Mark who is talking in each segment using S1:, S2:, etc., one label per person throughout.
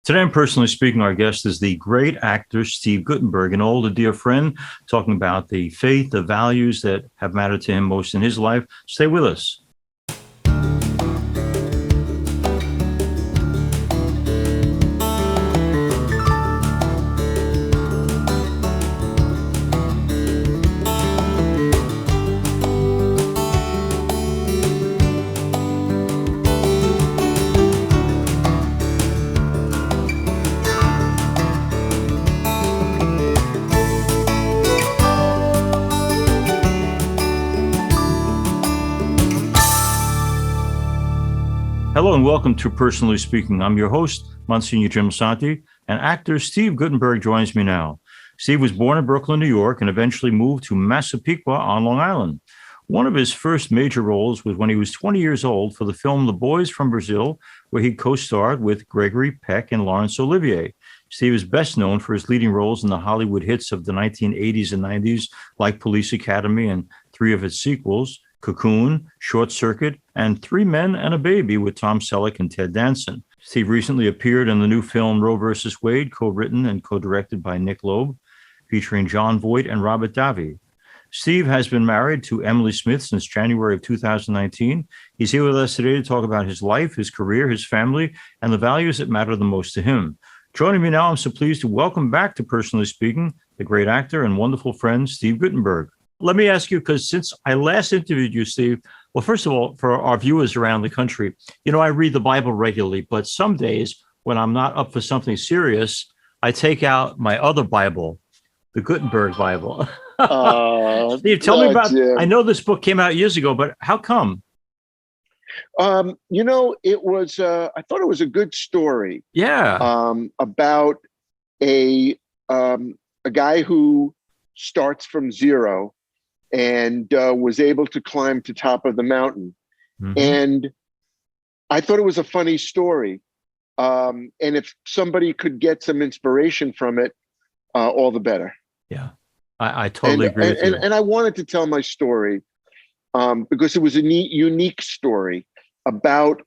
S1: Today, I'm personally speaking. Our guest is the great actor Steve Guttenberg, an old and dear friend, talking about the faith, the values that have mattered to him most in his life. Stay with us. Hello and welcome to Personally Speaking. I'm your host, Msgr Jim Lisante, and actor Steve Guttenberg joins me now. Steve was born in Brooklyn, New York, and eventually moved to Massapequa on Long Island. One of his first major roles was when he was 20 years old for the film The Boys from Brazil, where he co-starred with Gregory Peck and Laurence Olivier. Steve is best known for his leading roles in the Hollywood hits of the 1980s and 90s, like Police Academy and three of its sequels, Cocoon, Short Circuit, and Three Men and a Baby with Tom Selleck and Ted Danson. Steve recently appeared in the new film Roe vs. Wade, co-written and co-directed by Nick Loeb, featuring Jon Voight and Robert Davi. Steve has been married to Emily Smith since January of 2019. He's here with us today to talk about his life, his career, his family, and the values that matter the most to him. Joining me now, I'm so pleased to welcome back to Personally Speaking, the great actor and wonderful friend, Steve Guttenberg. Let me ask you, because since I last interviewed you, Steve, well, first of all, for our viewers around the country, I read the Bible regularly, but some days when I'm not up for something serious, I take out my other Bible, the Guttenberg Bible. Steve, tell me about, I know this book came out years ago, but how come?
S2: It was, I thought it was a good story.
S1: Yeah.
S2: About a guy who starts from zero and was able to climb to top of the mountain. Mm-hmm. And I thought it was a funny story. And if somebody could get some inspiration from it, all the better.
S1: Yeah, I totally agree with you.
S2: And I wanted to tell my story because it was a neat, unique story about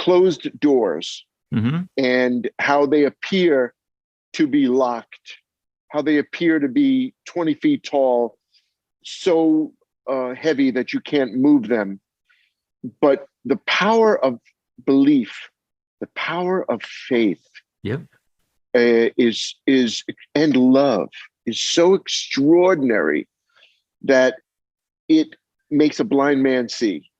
S2: closed doors. Mm-hmm. And how they appear to be locked, how they appear to be 20 feet tall, so heavy that you can't move them. But the power of belief, the power of faith,
S1: yep,
S2: is and love is so extraordinary that it makes a blind man see.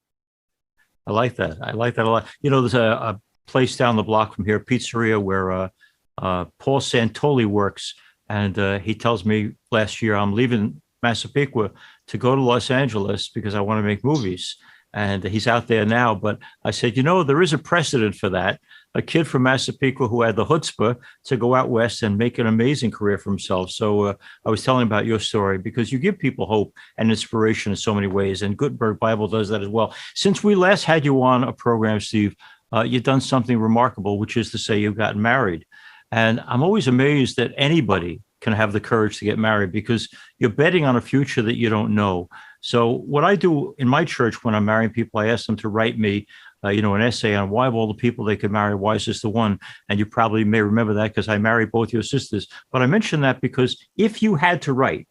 S1: I like that. I like that a lot. There's a place down the block from here, pizzeria, where Paul Santoli works. And he tells me last year, I'm leaving Massapequa to go to Los Angeles because I want to make movies. And he's out there now. But I said, there is a precedent for that. A kid from Massapequa who had the chutzpah to go out west and make an amazing career for himself. So I was telling about your story because you give people hope and inspiration in so many ways. And Guttenberg Bible does that as well. Since we last had you on a program, Steve, you've done something remarkable, which is to say you've gotten married. And I'm always amazed that anybody can have the courage to get married because you're betting on a future that you don't know. So what I do in my church when I'm marrying people, I ask them to write me, an essay on why of all the people they could marry, why is this the one? And you probably may remember that because I married both your sisters. But I mention that because if you had to write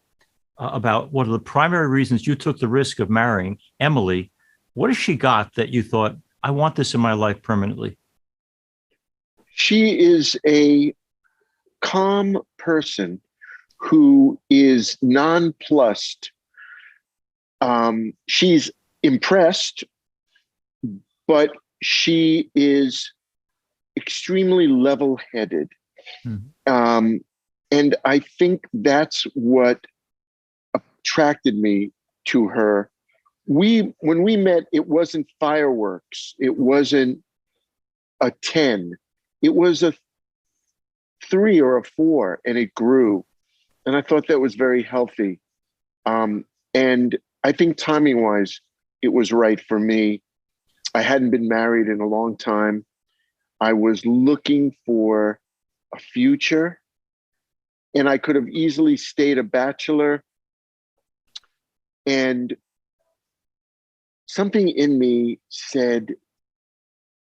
S1: about what are the primary reasons you took the risk of marrying Emily, what has she got that you thought, I want this in my life permanently?
S2: She is a calm person who is nonplussed. She's impressed, but she is extremely level-headed. Mm-hmm. And I think that's what attracted me to her. When we met, it wasn't fireworks. It wasn't a 10. It was a 3 or a 4, and it grew. And I thought that was very healthy. And I think timing-wise, it was right for me. I hadn't been married in a long time. I was looking for a future, and I could have easily stayed a bachelor. And something in me said,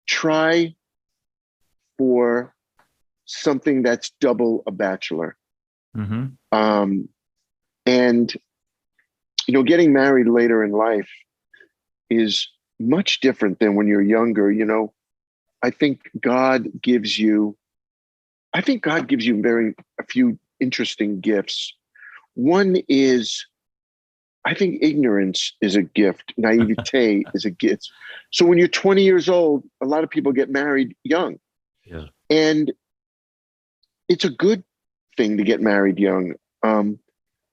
S2: try for something that's double a bachelor.
S1: Mm-hmm.
S2: And, getting married later in life is much different than when you're younger. I think God gives you a few interesting gifts. One is, I think ignorance is a gift. Naivete is a gift. So when you're 20 years old, a lot of people get married young.
S1: Yeah.
S2: And it's a good thing to get married young.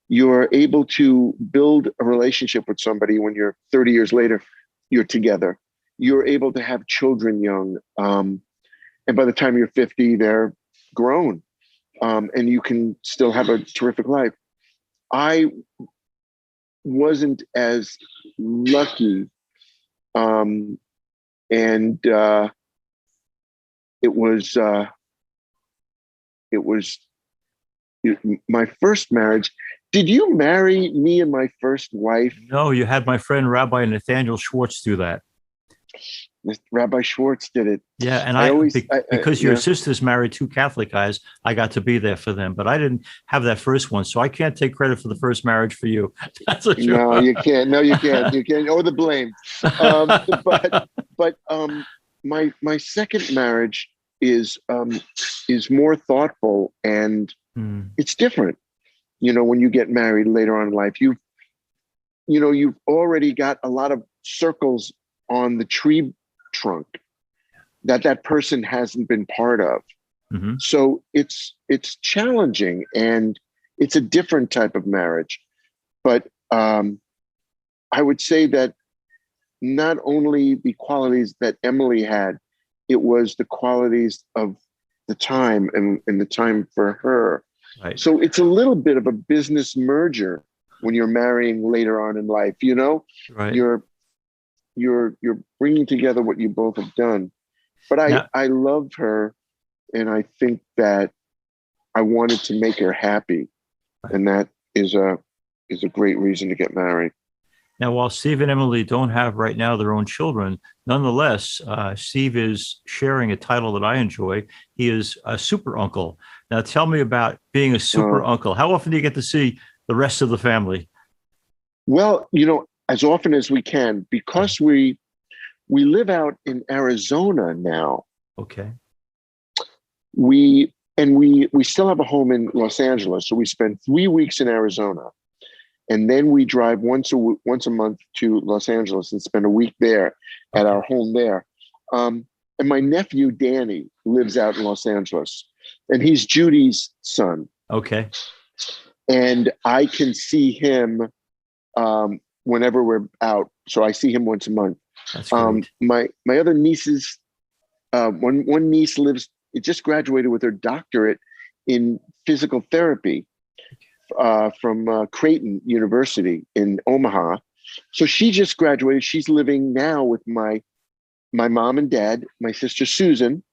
S2: You're able to build a relationship with somebody when you're 30 years later, you're together. You're able to have children young. And by the time you're 50, they're grown. And you can still have a terrific life. I wasn't as lucky. And it was my first marriage. Did you marry me and my first wife?
S1: No, you had my friend Rabbi Nathaniel Schwartz do that.
S2: Rabbi Schwartz did it.
S1: Yeah, and because your sister's married two Catholic guys, I got to be there for them, but I didn't have that first one, so I can't take credit for the first marriage for you. That's for sure.
S2: No, you can't. No, you can't. You can't. Oh, the blame. But my second marriage is more thoughtful, and it's different. When you get married later on in life, you've already got a lot of circles on the tree trunk that person hasn't been part of.
S1: Mm-hmm.
S2: So it's challenging, and it's a different type of marriage. But I would say that not only the qualities that Emily had, it was the qualities of the time and the time for her.
S1: Right.
S2: So it's a little bit of a business merger when you're marrying later on in life.
S1: Right.
S2: You're bringing together what you both have done. But I love her, and I think that I wanted to make her happy,
S1: right.
S2: And that is a great reason to get married.
S1: Now, while Steve and Emily don't have right now their own children, nonetheless, Steve is sharing a title that I enjoy. He is a super uncle. Now, tell me about being a super uncle. How often do you get to see the rest of the family?
S2: Well, as often as we can, because we live out in Arizona now.
S1: Okay.
S2: We still have a home in Los Angeles, so we spend 3 weeks in Arizona. And then we drive once a month to Los Angeles and spend a week there at our home there. And my nephew, Danny, lives out in Los Angeles, and he's Judy's son.
S1: Okay.
S2: And I can see him whenever we're out. So I see him once a month.
S1: That's great.
S2: My other nieces, one niece just graduated with her doctorate in physical therapy. From Creighton University in Omaha. So she just graduated. She's living now with my mom and dad, my sister Susan,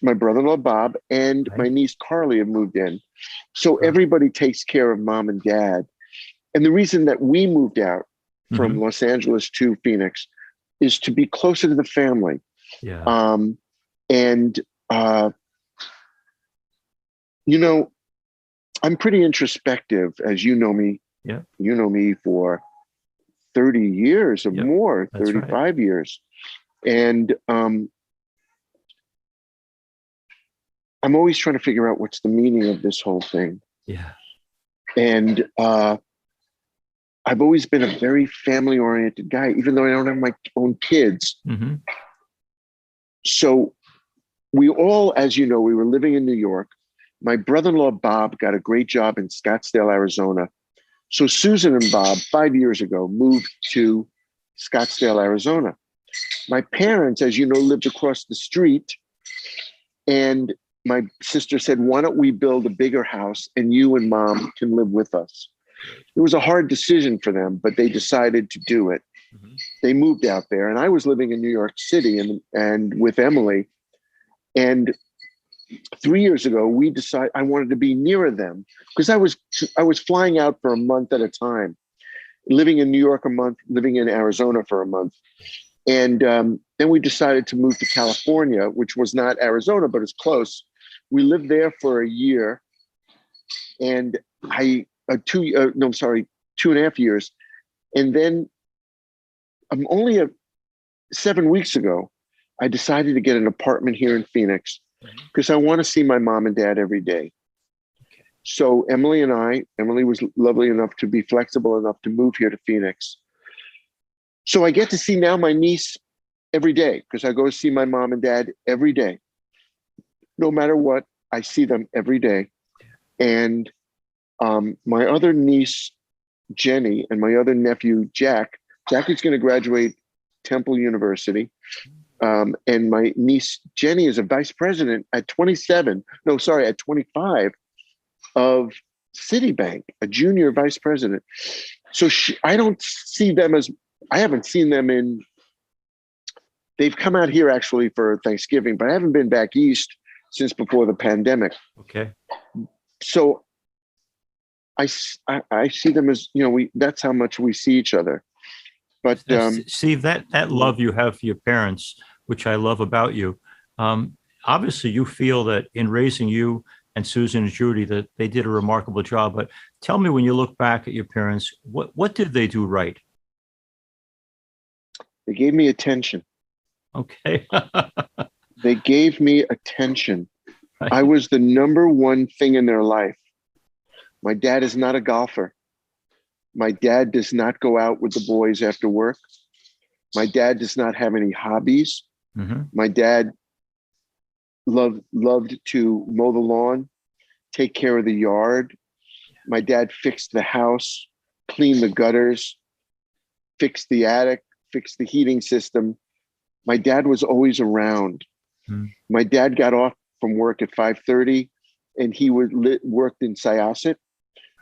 S2: my brother-in-law Bob, and my niece Carly have moved in. So everybody takes care of mom and dad. And the reason that we moved out from Los Angeles to Phoenix is to be closer to the family.
S1: Yeah.
S2: I'm pretty introspective, as you know me.
S1: Yeah.
S2: You know me for 30 years or more, 35 years. And I'm always trying to figure out what's the meaning of this whole thing.
S1: Yeah.
S2: And I've always been a very family-oriented guy, even though I don't have my own kids.
S1: Mm-hmm.
S2: So we all, as you know, we were living in New York. My brother-in-law, Bob, got a great job in Scottsdale, Arizona. So Susan and Bob, 5 years ago, moved to Scottsdale, Arizona. My parents, as you know, lived across the street. And my sister said, why don't we build a bigger house and you and mom can live with us? It was a hard decision for them, but they decided to do it. Mm-hmm. They moved out there, and I was living in New York City and with Emily. And 3 years ago, we decided I wanted to be nearer them because I was flying out for a month at a time, living in New York a month, living in Arizona for a month. And then we decided to move to California, which was not Arizona, but it's close. We lived there for a year, and I'm sorry, 2.5 years. And then only 7 weeks ago, I decided to get an apartment here in Phoenix because I want to see my mom and dad every day.
S1: Okay.
S2: So Emily was lovely enough to be flexible enough to move here to Phoenix. So I get to see now my niece every day because I go to see my mom and dad every day. No matter what, I see them every day. And my other niece, Jenny, and my other nephew, Jack. Jackie's going to graduate Temple University. And my niece, Jenny, is a vice president at 25 of Citibank, a junior vice president. So I don't see them I haven't seen them they've come out here actually for Thanksgiving, but I haven't been back east since before the pandemic.
S1: Okay.
S2: So I see them as, that's how much we see each other. But
S1: Steve, that love you have for your parents, which I love about you, obviously you feel that in raising you and Susan and Judy that they did a remarkable job. But tell me, when you look back at your parents, what did they do right?
S2: they gave me attention.
S1: Okay.
S2: They gave me attention.
S1: Right.
S2: I was the number one thing in their life. My dad is not a golfer. My dad does not go out with the boys after work. My dad does not have any hobbies.
S1: Mm-hmm.
S2: My dad loved to mow the lawn, take care of the yard. My dad fixed the house, cleaned the gutters, fixed the attic, fixed the heating system. My dad was always around.
S1: Mm-hmm.
S2: My dad got off from work at 5:30 and he worked in Syosset.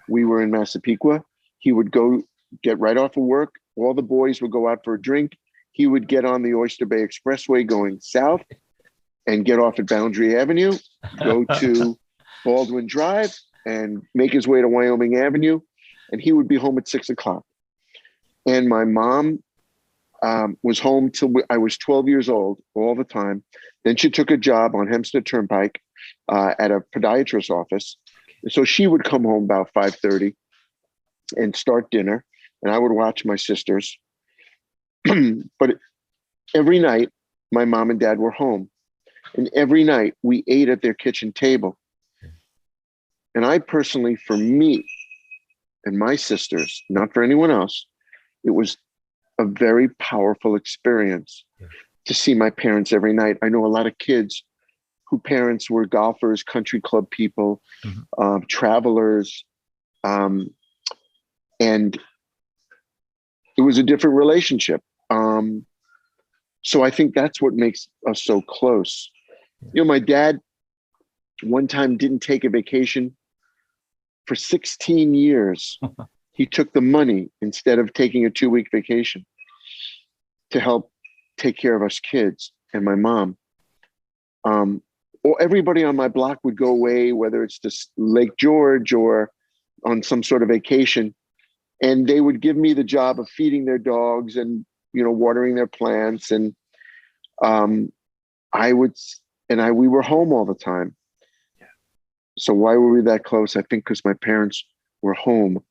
S2: We were in Massapequa. He would go get right off of work. All the boys would go out for a drink. He would get on the Oyster Bay Expressway going south and get off at Boundary Avenue, go to Baldwin Drive and make his way to Wyoming Avenue. And he would be home at 6:00. And my mom was home till I was 12 years old all the time. Then she took a job on Hempstead Turnpike at a podiatrist's office. So she would come home about 5:30 and start dinner, and I would watch my sisters. But every night, my mom and dad were home, and every night we ate at their kitchen table. And I personally, for me and my sisters, not for anyone else, it was a very powerful experience to see my parents every night. I know a lot of kids whose parents were golfers, country club people, travelers, and it was a different relationship. So I think that's what makes us so close. My dad one time didn't take a vacation for 16 years. He took the money instead of taking a 2-week vacation to help take care of us kids and my mom. Or everybody on my block would go away, whether it's to Lake George or on some sort of vacation. And they would give me the job of feeding their dogs and, watering their plants. And we were home all the time. So why were we that close? I think because my parents were home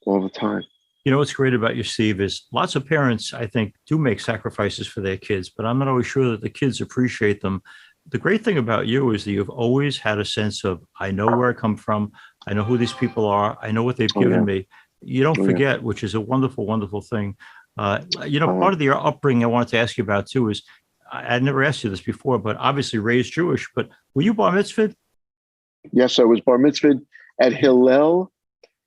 S2: all the time.
S1: What's great about you, Steve, is lots of parents, I think, do make sacrifices for their kids, but I'm not always sure that the kids appreciate them. The great thing about you is that you've always had a sense of, I know where I come from. I know who these people are. I know what they've given me. You don't forget, which is a wonderful, wonderful thing. Part of the upbringing I wanted to ask you about, too, is I never asked you this before, but obviously raised Jewish, but were you bar mitzvahed?
S2: Yes, I was bar mitzvahed at Hillel.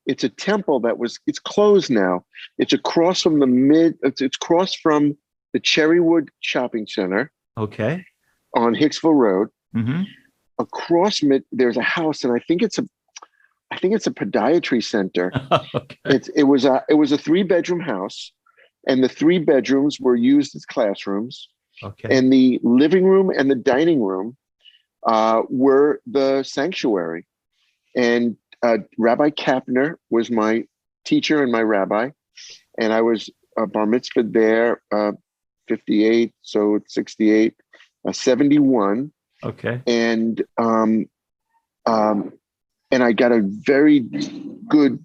S2: It's a temple it's closed now. It's across from it's across from the Cherrywood Shopping Center.
S1: Okay.
S2: On Hicksville Road.
S1: Mm-hmm.
S2: Across from it, there's a house, and I think it's a podiatry center. Okay. It was a 3-bedroom house, and the 3 bedrooms were used as classrooms.
S1: Okay.
S2: And the living room and the dining room were the sanctuary. And Rabbi Kapner was my teacher and my rabbi, and I was bar mitzvahed there 58, so it's 68, 71.
S1: Okay.
S2: And I got a very good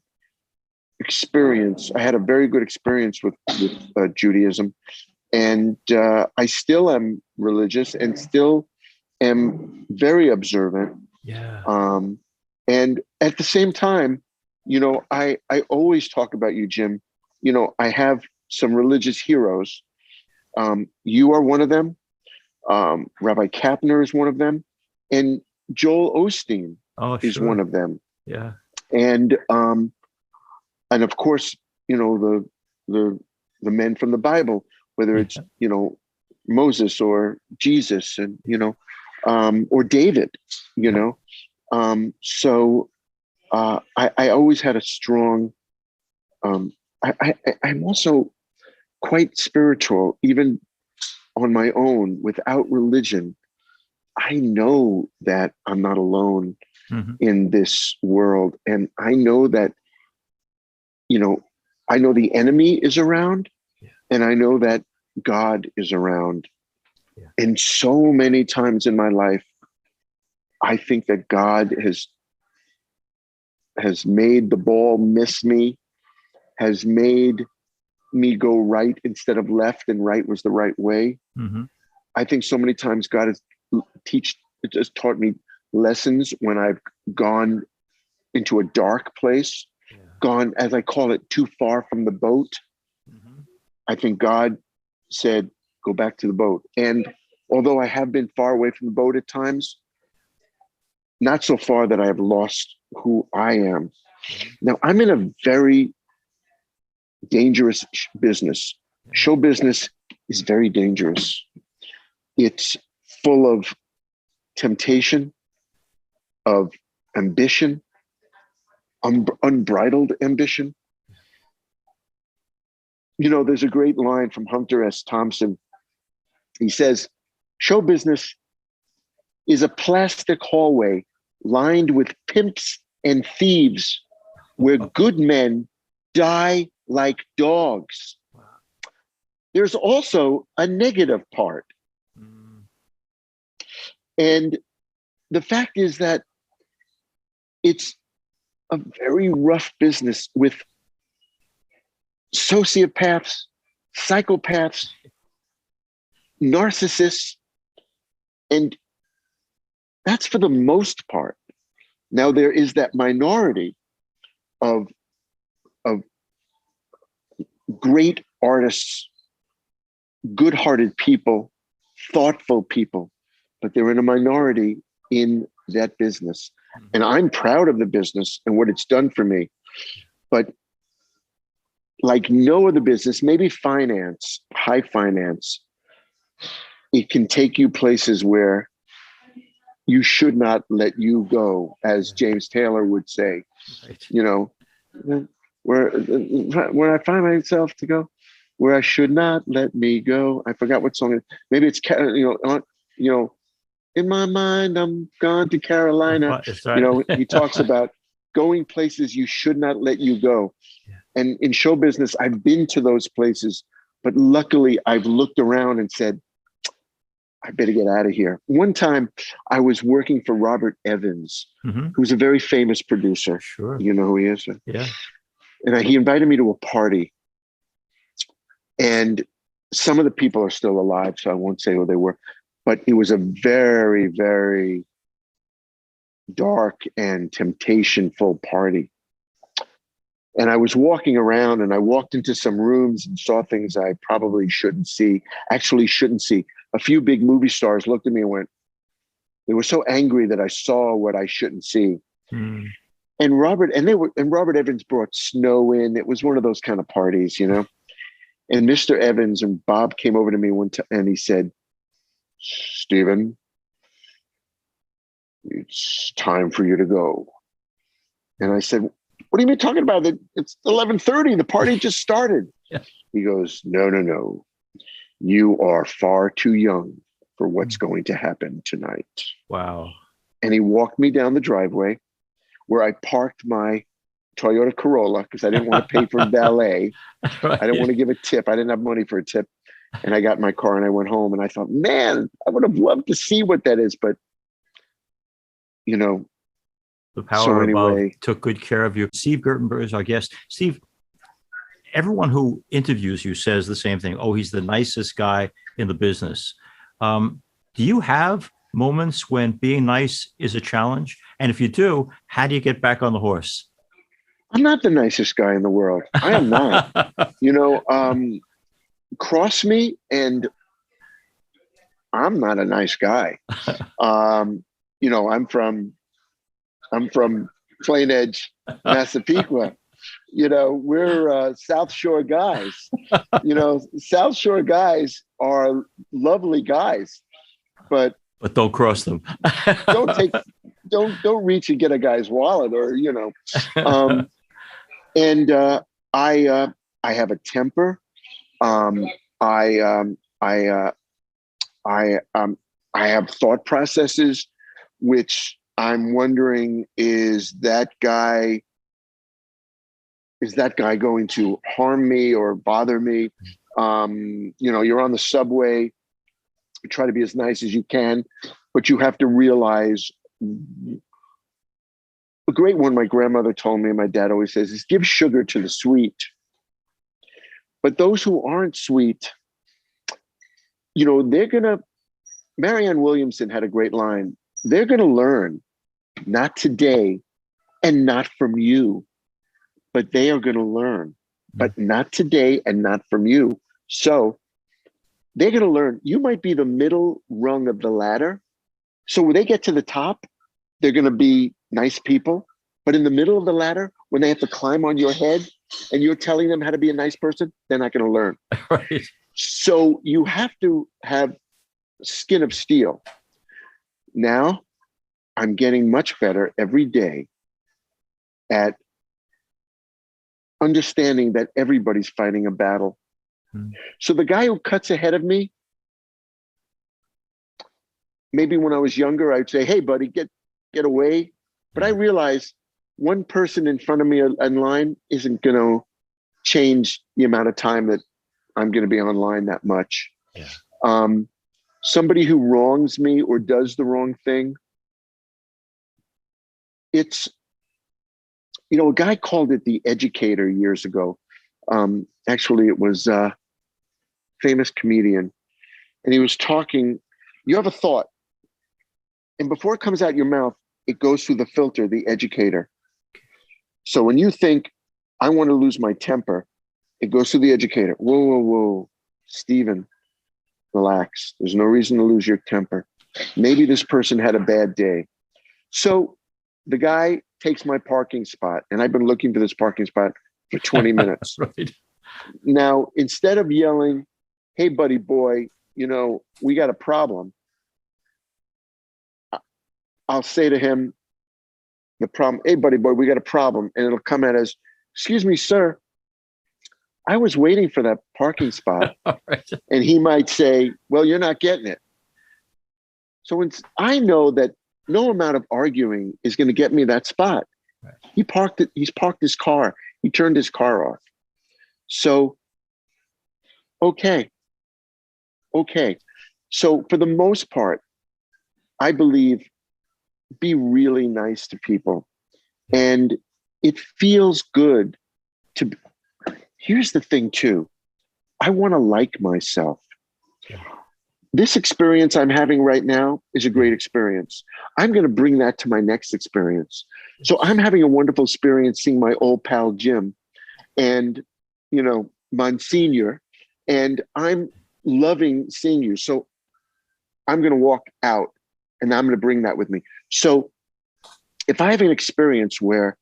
S2: experience. I had a very good experience with Judaism, and I still am religious and still am very observant.
S1: Yeah.
S2: And at the same time, I always talk about you, Jim. I have some religious heroes. You are one of them. Rabbi Kapner is one of them, and Joel Osteen
S1: Oh,
S2: is
S1: sure.
S2: one of them.
S1: Yeah.
S2: And of course, the men from the Bible, whether it's Moses or Jesus, and or David, so I always had a strong. I'm also quite spiritual, even on my own, without religion. I know that I'm not alone in this world, and I know that I know the enemy is around, and I know that God is around.
S1: Yeah.
S2: And so many times in my life, I think that God has made the ball miss me, has made me go right instead of left, and right was the right way. I think so many times God has just taught me lessons when I've gone into a dark place, gone, as I call it, too far from the boat. I think God said, go back to the boat. And although I have been far away from the boat at times, not so far that I have lost who I am. Now, I'm in a very dangerous business. Show business is very dangerous. It's full of temptation, of ambition, unbridled ambition. There's a great line from Hunter S. Thompson. He says, show business is a plastic hallway lined with pimps and thieves where good men die like dogs. There's also a negative part. And the fact is that it's a very rough business with sociopaths, psychopaths, narcissists, and that's for the most part. Now there is that minority of great artists, good-hearted people, thoughtful people, but they're in a minority in that business. And I'm proud of the business and what it's done for me. But like no other business, maybe finance, high finance, it can take you places where you should not let you go, as James Taylor would say. Where I find myself to go, where I should not let me go. I forgot what song it is. Maybe it's in my mind, I'm gone to Carolina.
S1: That's right.
S2: He talks about going places you should not let you go. And in show business, I've been to those places, but luckily I've looked around and said, I better get out of here. One time I was working for Robert Evans, who's a very famous producer.
S1: Sure.
S2: You know who he is?
S1: Yeah.
S2: And he invited me to a party. And some of the people are still alive, so I won't say who they were. But it was a very, very dark and temptation-full party. And I was walking around and I walked into some rooms and saw things I probably shouldn't see, actually shouldn't see. A few big movie stars looked at me and went, they were so angry that I saw what I shouldn't see. And Robert Evans brought snow in. It was one of those kind of parties, And Mr. Evans and Bob came over to me one time and he said, Stephen, it's time for you to go. And I said, what are you talking about? It's 11:30. The party just started. He goes, no. You are far too young for what's going to happen tonight.
S1: Wow.
S2: And he walked me down the driveway where I parked my Toyota Corolla because I didn't want to pay for valet.
S1: Right.
S2: I didn't want to give a tip. I didn't have money for a tip. And I got in my car and I went home and I thought, man, I would have loved to see what that is. But, you know,
S1: The
S2: so
S1: power above
S2: anyway,
S1: took good care of you. Steve Guttenberg is our guest. Steve, everyone who interviews you says the same thing. Oh, he's the nicest guy in the business. Do you have moments when being nice is a challenge? And if you do, how do you get back on the horse?
S2: I'm not the nicest guy in the world. I am not. You know, cross me and I'm not a nice guy. You know, I'm from Plain Edge, Massapequa. You know, we're South Shore guys. You know, South Shore guys are lovely guys, but
S1: But don't cross them.
S2: don't take don't reach and get a guy's wallet or you know. Um, and I have a temper. Um, I I I have thought processes, which I'm wondering is that guy going to harm me or bother me? You know, you're on the subway, you try to be as nice as you can, but you have to realize a great one my grandmother told me, and my dad always says, is give sugar to the sweet. But those who aren't sweet, you know, Marianne Williamson had a great line. They're going to learn, not today and not from you, but they are going to learn, but not today and not from you. So they're going to learn. You might be the middle rung of the ladder. So when they get to the top, they're going to be nice people. But in the middle of the ladder, when they have to climb on your head and you're telling them how to be a nice person, they're not going to learn.
S1: Right.
S2: So you have to have skin of steel. Now I'm getting much better every day at understanding that everybody's fighting a battle. So the guy who cuts ahead of me, maybe when I was younger, I'd say, hey, buddy, get away. But I realize one person in front of me in line isn't going to change the amount of time that I'm going to be online that much.
S1: Yeah.
S2: Somebody who wrongs me or does the wrong thing, it's, you know, a guy called it the educator years ago. Actually, it was a famous comedian. And he was talking, you have a thought. And before it comes out your mouth, it goes through the filter, the educator. So when you think, I want to lose my temper, it goes through the educator. Whoa, whoa, whoa, Stephen, relax. There's no reason to lose your temper. Maybe this person had a bad day. So the guy takes my parking spot, and I've been looking for this parking spot for 20 minutes.
S1: Right.
S2: Now, instead of yelling, hey, buddy boy, you know, we got a problem, I'll say to him, the problem, hey, buddy boy, we got a problem. And it'll come out as, excuse me, sir, I was waiting for that parking spot.
S1: Right.
S2: And he might say, well, you're not getting it. So I know that no amount of arguing is going to get me that spot.
S1: Right.
S2: He's parked his car. He turned his car off. So, okay. So for the most part, I believe be really nice to people. And it feels good to, here's the thing too. I want to like myself.
S1: Yeah.
S2: This experience I'm having right now is a great experience. I'm going to bring that to my next experience. So I'm having a wonderful experience seeing my old pal Jim and, you know, Msgr, and I'm loving seeing you. So I'm going to walk out and I'm going to bring that with me. So if I have an experience where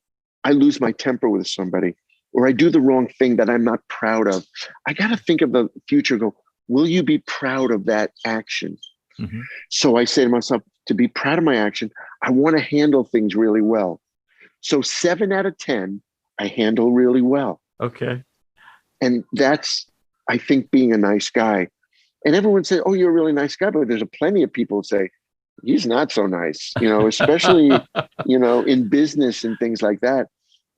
S2: I lose my temper with somebody or I do the wrong thing that I'm not proud of, I got to think of the future, go, will you be proud of that action? Mm-hmm. So I say to myself, to be proud of my action, I want to handle things really well. So 7 out of 10, I handle really well.
S1: Okay.
S2: And that's, I think, being a nice guy. And everyone says, oh, you're a really nice guy. But there's plenty of people who say, he's not so nice, you know, especially, you know, in business and things like that.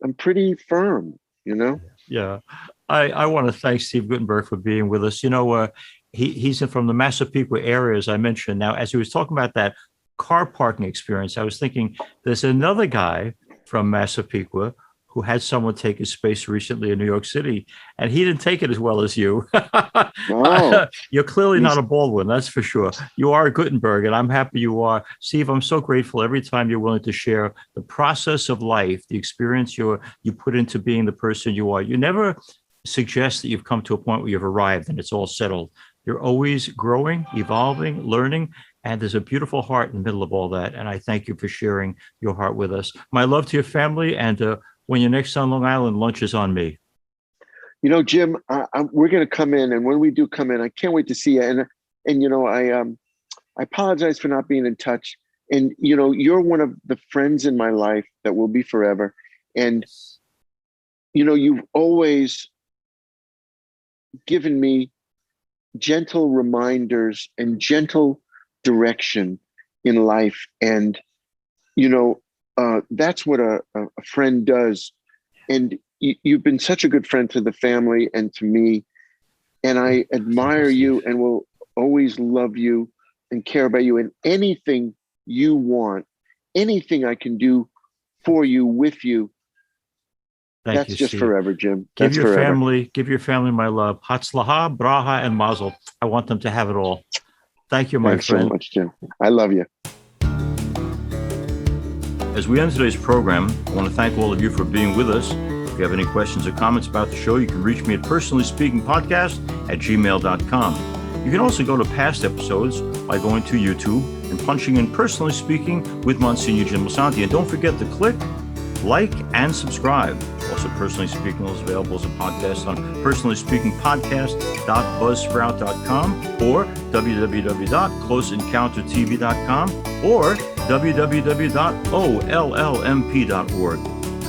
S2: I'm pretty firm, you know?
S1: Yeah. I want to thank Steve Guttenberg for being with us. You know, he's from the Massapequa area, as I mentioned. Now, as he was talking about that car parking experience, I was thinking there's another guy from Massapequa who had someone take his space recently in New York City, and he didn't take it as well as you.
S2: Oh,
S1: You're clearly not
S2: he's-
S1: a Baldwin, that's for sure. You are a Guttenberg, and I'm happy you are. Steve, I'm so grateful every time you're willing to share the process of life, the experience you put into being the person you are. You never suggest that you've come to a point where you've arrived and it's all settled. You're always growing, evolving, learning, and there's a beautiful heart in the middle of all that. And I thank you for sharing your heart with us. My love to your family, and when you're next on Long Island, lunch is on me.
S2: Jim, we're going to come in, and when we do come in, I can't wait to see you. And I apologize for not being in touch. And you're one of the friends in my life that will be forever. And you've always given me gentle reminders and gentle direction in life. And that's what a friend does. And you've been such a good friend to the family and to me. And I admire you and will always love you and care about you. And anything you want, anything I can do for you, with you,
S1: Thank you,
S2: that's just
S1: Steve.
S2: forever, Jim.
S1: Give
S2: That's
S1: your
S2: forever.
S1: family my love. Hatzlaha, braha, and mazel. I want them to have it all. Thank you, my
S2: Thanks
S1: friend.
S2: so much, Jim. I love you.
S1: As we end today's program, I want to thank all of you for being with us. If you have any questions or comments about the show, you can reach me at personallyspeakingpodcast@gmail.com. You can also go to past episodes by going to YouTube and punching in Personally Speaking with Msgr Jim Lisante. And don't forget to click, like, and subscribe. Also, Personally Speaking is available as a podcast on personallyspeakingpodcast.buzzsprout.com or www.closeencountertv.com or www.ollmp.org.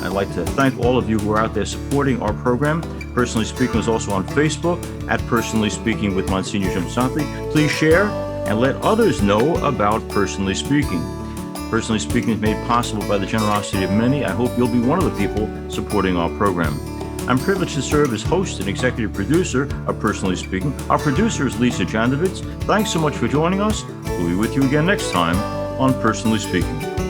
S1: I'd like to thank all of you who are out there supporting our program. Personally Speaking is also on Facebook at Personally Speaking with Msgr Jim Lisante. Please share and let others know about Personally Speaking. Personally Speaking is made possible by the generosity of many. I hope you'll be one of the people supporting our program. I'm privileged to serve as host and executive producer of Personally Speaking. Our producer is Lisa Jandovitz. Thanks so much for joining us. We'll be with you again next time on Personally Speaking.